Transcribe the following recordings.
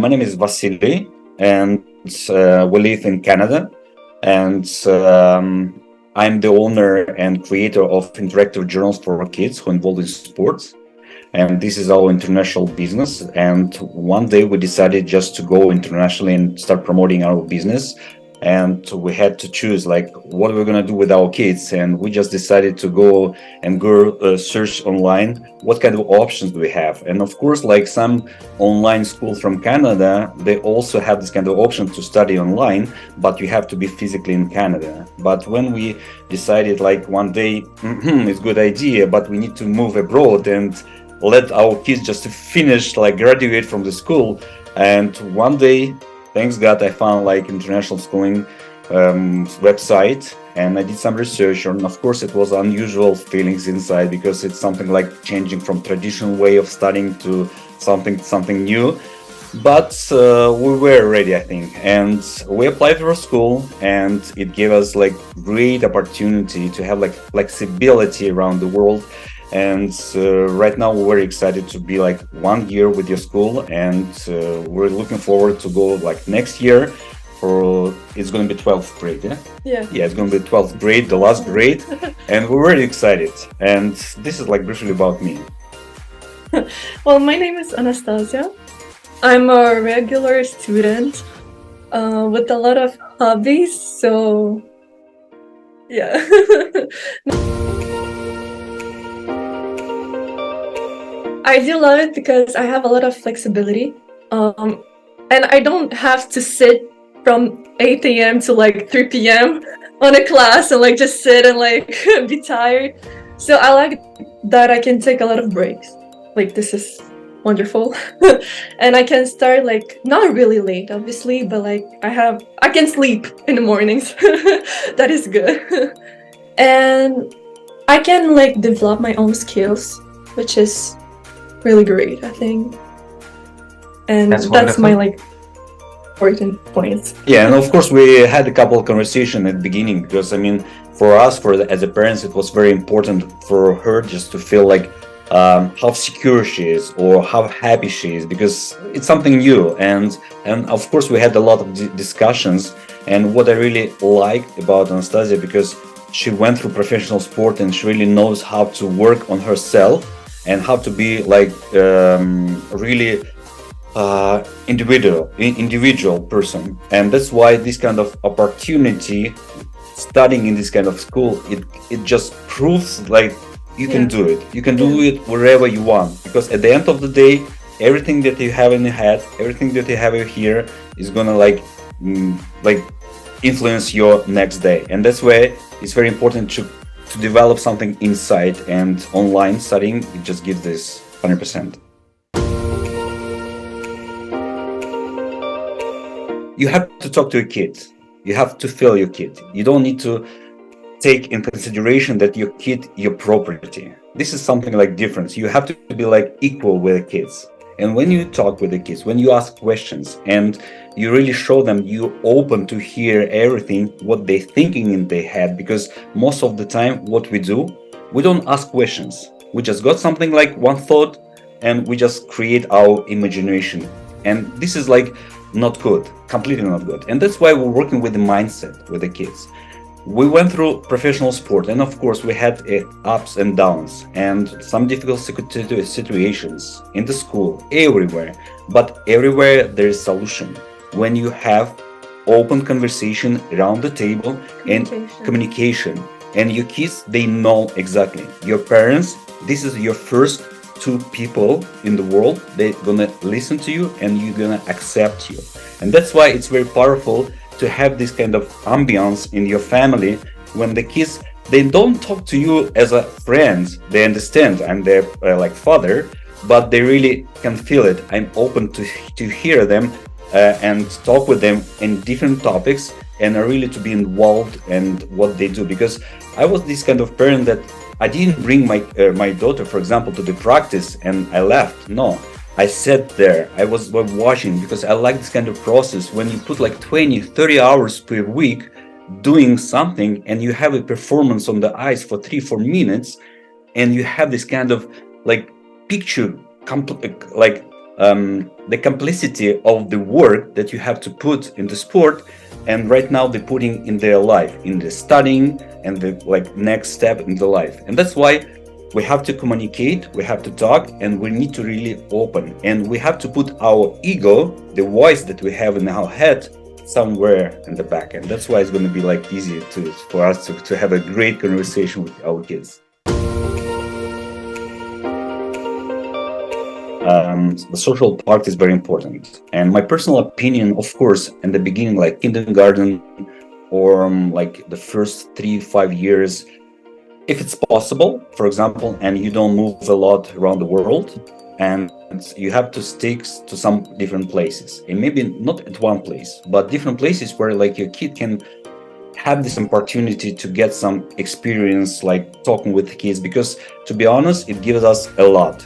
my name is Vasily, and we live in Canada. And I'm the owner and creator of interactive journals for kids who are involved in sports. And this is our international business. And one day we decided just to go internationally and start promoting our business. And we had to choose like what we're gonna do with our kids, and we just decided to go search online what kind of options do we have. And of course, like some online schools from Canada, they also have this kind of option to study online, but you have to be physically in Canada. But when we decided like one day, it's a good idea, but we need to move abroad and let our kids just finish, like graduate from the school. And one day, thanks God, I found like international schooling website, and I did some research. And of course, it was unusual feelings inside because it's something like changing from traditional way of studying to something new. But we were ready, I think, and we applied for a school, and it gave us like great opportunity to have like flexibility around the world. And right now we're very excited to be like 1 year with your school, and we're looking forward to go like next year for it's going to be 12th grade. Yeah, it's going to be 12th grade, the last grade. And we're really excited. And this is like briefly about me. Well, my name is Anastasia. I'm a regular student with a lot of hobbies, so yeah. I do love it because I have a lot of flexibility, and I don't have to sit from 8 a.m. to like 3 p.m. on a class and like just sit and like be tired. So I like that I can take a lot of breaks. Like this is wonderful. And I can start like not really late, obviously, but like I can sleep in the mornings. That is good. And I can like develop my own skills, which is really great, I think. And that's my like important points. Yeah, and of course we had a couple of conversations at the beginning, because I mean, for us, as a parents, it was very important for her just to feel like how secure she is or how happy she is, because it's something new. And of course we had a lot of discussions. And what I really liked about Anastasia, because she went through professional sport and she really knows how to work on herself and how to be like really individual person. And that's why this kind of opportunity, studying in this kind of school, it just proves like you can do it. You can do it wherever you want, because at the end of the day, everything that you have in your head, everything that you have here is gonna like influence your next day. And that's why it's very important to develop something inside, and online studying, it just gives this 100%. You have to talk to your kid. You have to feel your kid. You don't need to take in consideration that your kid, your property. This is something like difference. You have to be like equal with the kids. And when you talk with the kids, when you ask questions and you really show them you open to hear everything, what they're thinking in their head, because most of the time what we do, we don't ask questions. We just got something like one thought and we just create our imagination. And this is like not good, completely not good. And that's why we're working with the mindset with the kids. We went through professional sport, and of course we had ups and downs and some difficult situations in the school, everywhere. But everywhere there is solution. When you have open conversation around the table and communication, and your kids, they know exactly. Your parents, this is your first two people in the world. They're gonna listen to you and you're gonna accept you. And that's why it's very powerful to have this kind of ambience in your family, when the kids, they don't talk to you as a friend. They understand I'm their like father, but they really can feel it. I'm open to hear them and talk with them in different topics, and really to be involved in what they do. Because I was this kind of parent that I didn't bring my daughter, for example, to the practice and I left. No, I sat there, I was watching, because I like this kind of process. When you put like 20-30 hours per week doing something, and you have a performance on the ice for 3-4 minutes, and you have this kind of like picture like the complexity of the work that you have to put in the sport, and right now they're putting in their life, in the studying and the like next step in the life. And that's why we have to communicate, we have to talk, and we need to really open, and we have to put our ego, the voice that we have in our head, somewhere in the back. And that's why it's going to be like easy for us to have a great conversation with our kids. The social part is very important, and my personal opinion, of course, in the beginning, like kindergarten or like the first 3-5 years, if it's possible, for example, and you don't move a lot around the world, and you have to stick to some different places, and maybe not at one place, but different places where like your kid can have this opportunity to get some experience, like talking with the kids, because to be honest, it gives us a lot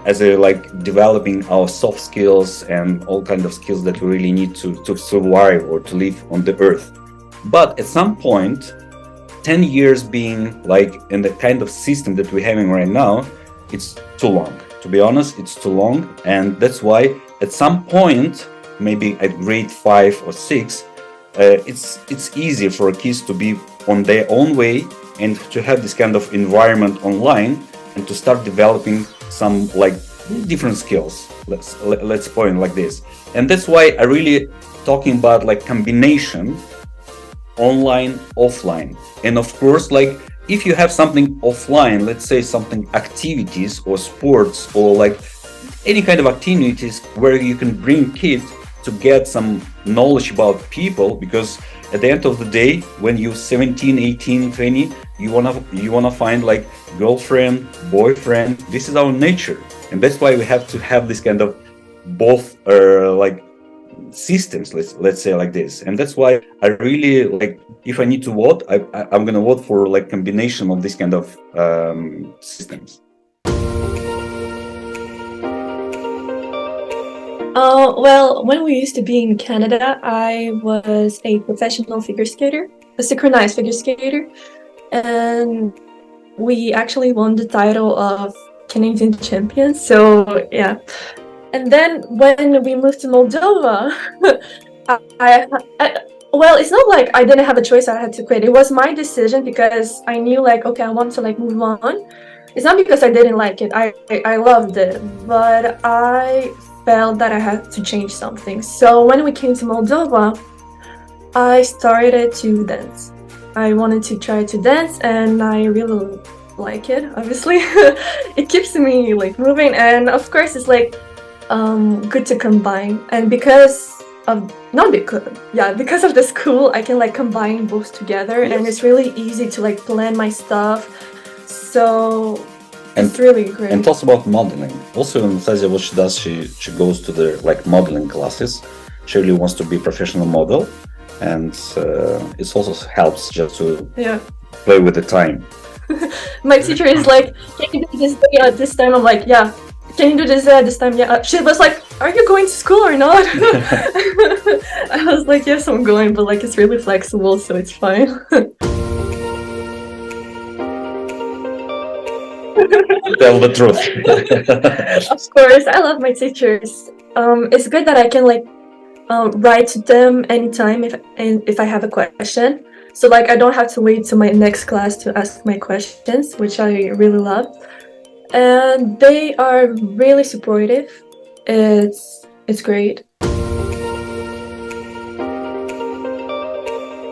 as a like developing our soft skills and all kind of skills that we really need to survive or to live on the earth. But at some point, 10 years being like in the kind of system that we're having right now, it's too long. To be honest, it's too long. And that's why at some point, maybe at grade 5 or 6, it's easy for kids to be on their own way and to have this kind of environment online and to start developing some like different skills. Let's point like this. And that's why I really talking about like combination online, offline. And of course, like if you have something offline, let's say something activities or sports or like any kind of activities where you can bring kids to get some knowledge about people, because at the end of the day, when you're 17, 18, 20, you wanna find like girlfriend, boyfriend. This is our nature, and that's why we have to have this kind of both like systems. Let's say like this, and that's why I really like. If I need to vote, I'm gonna vote for like combination of this kind of systems. Well, when we used to be in Canada, I was a professional figure skater, a synchronized figure skater, and we actually won the title of Canadian champions. So yeah. And then when we moved to Moldova, well, it's not like I didn't have a choice. I had to quit. It was my decision because I knew like, okay, I want to like move on. It's not because I didn't like it. I loved it, but I felt that I had to change something. So when we came to Moldova, I started to dance. I wanted to try to dance, and I really like it. Obviously, it keeps me like moving, and of course, it's like good to combine. And because of because of the school, I can like combine both together, Yes. and it's really easy to like plan my stuff. So it's really great. And talks about modeling. Also, Anastasia, what she does, she goes to the like modeling classes. She really wants to be a professional model, and it also helps just to play with the time. My teacher is like, "Can you do this day at this time?" I'm like, "Yeah." "Can you do this at this time?" "Yeah." She was like, "Are you going to school or not?" I was like, "Yes, I'm going," but like it's really flexible, so it's fine. Tell the truth. Of course, I love my teachers. It's good that I can like write to them anytime if I have a question. So like I don't have to wait to my next class to ask my questions, which I really love. And they are really supportive. It's great.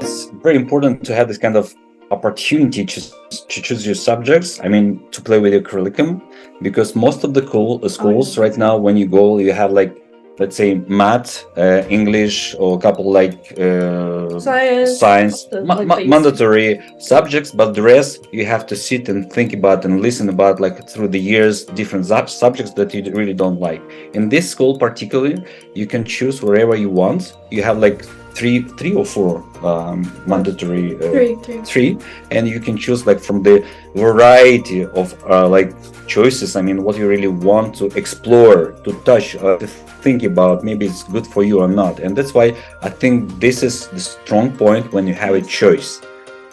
It's very important to have this kind of opportunity to choose your subjects. I mean, to play with your curriculum, because most of the schools right now, when you go, you have like, let's say, math, English, or a couple like science, mandatory subjects, but the rest you have to sit and think about and listen about like through the years, different subjects that you really don't like. In this school particularly, you can choose wherever you want. You have like three or four mandatory three, and you can choose like from the variety of like choices. I mean, what you really want to explore, to touch, to think about, maybe it's good for you or not. And that's why I think this is the strong point when you have a choice.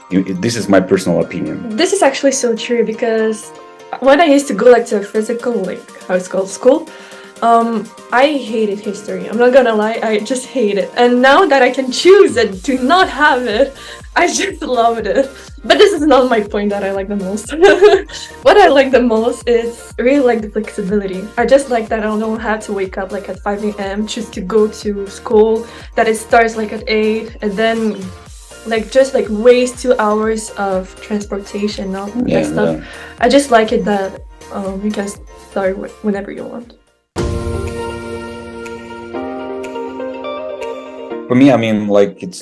This is my personal opinion. This is actually so true, because when I used to go like to a physical, like how it's called, school, I hated history. I'm not gonna lie, I just hate it. And now that I can choose it to not have it, I just loved it. But this is not my point that I like the most. What I like the most is really like the flexibility. I just like that I don't have to wake up like at 5 a.m. just to go to school, that it starts like at 8 and then like just like waste 2 hours of transportation, all that stuff. Yeah. I just like it that you can start whenever you want. For me, I mean, like it's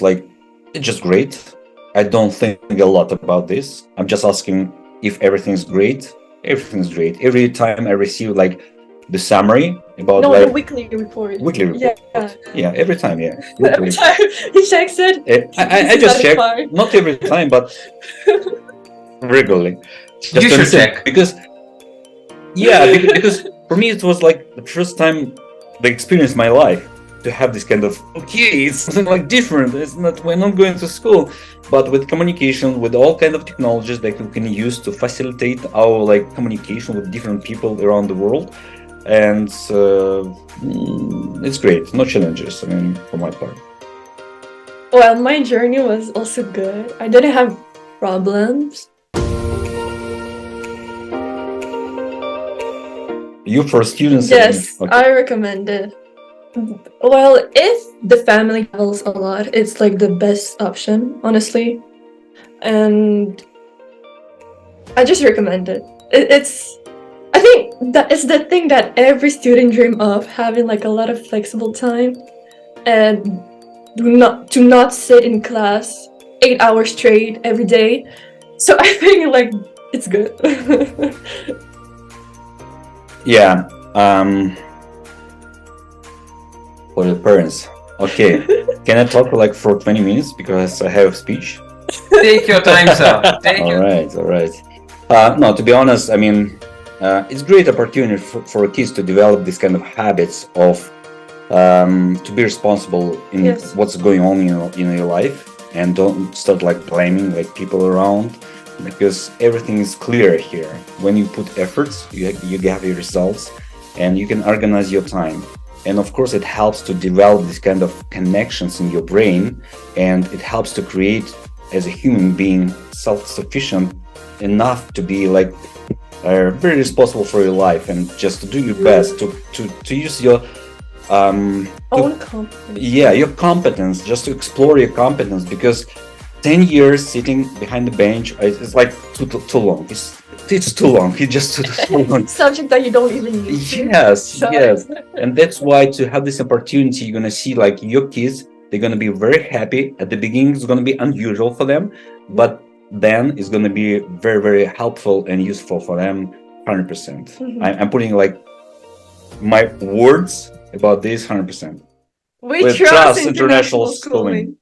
just great. I don't think a lot about this. I'm just asking if everything's great. Everything's great. Every time I receive like the summary about No, like the weekly report. weekly report. Yeah. Yeah, every time. Yeah, Every time he checks it, I he's just check, satisfied. not every time, but regularly. Just You to should understand, check. because yeah, because for me it was like the first time the experience in my life to have this kind of okay, it's something like different. It's not, we're not going to school, but with communication, with all kind of technologies that we can use to facilitate our like communication with different people around the world, and it's great. No challenges. I mean, for my part. Well, my journey was also good. I didn't have problems. You for students? Yes, Okay. I recommend it. Well, if the family travels a lot, it's like the best option, honestly. And I just recommend it. I think that is the thing that every student dream of, having like a lot of flexible time and to not sit in class 8 hours straight every day. So I think like it's good. Yeah. For the parents. Okay. Can I talk like for 20 minutes because I have speech? Take your time, sir. Take All your right, all right. No, to be honest, I mean, it's great opportunity for kids to develop this kind of habits of to be responsible in Yes. what's going on in your life, and don't start like blaming like people around, because everything is clear here. When you put efforts, you get your results, and you can organize your time. And of course, it helps to develop this kind of connections in your brain, and it helps to create, as a human being, self-sufficient enough to be like very responsible for your life, and just to do your best to use your Own company. yeah, your competence, just to explore your competence, because 10 years sitting behind the bench, it's like too long. It's too long. It's just too long. Subject that you don't even need. Yes, So- yes. And that's why, to have this opportunity, you're gonna see like your kids, they're gonna be very happy. At the beginning, it's gonna be unusual for them, but then it's gonna be very, very helpful and useful for them, 100%. Mhm. I'm putting like my words about this 100%. We With trust trust international international schooling. schooling.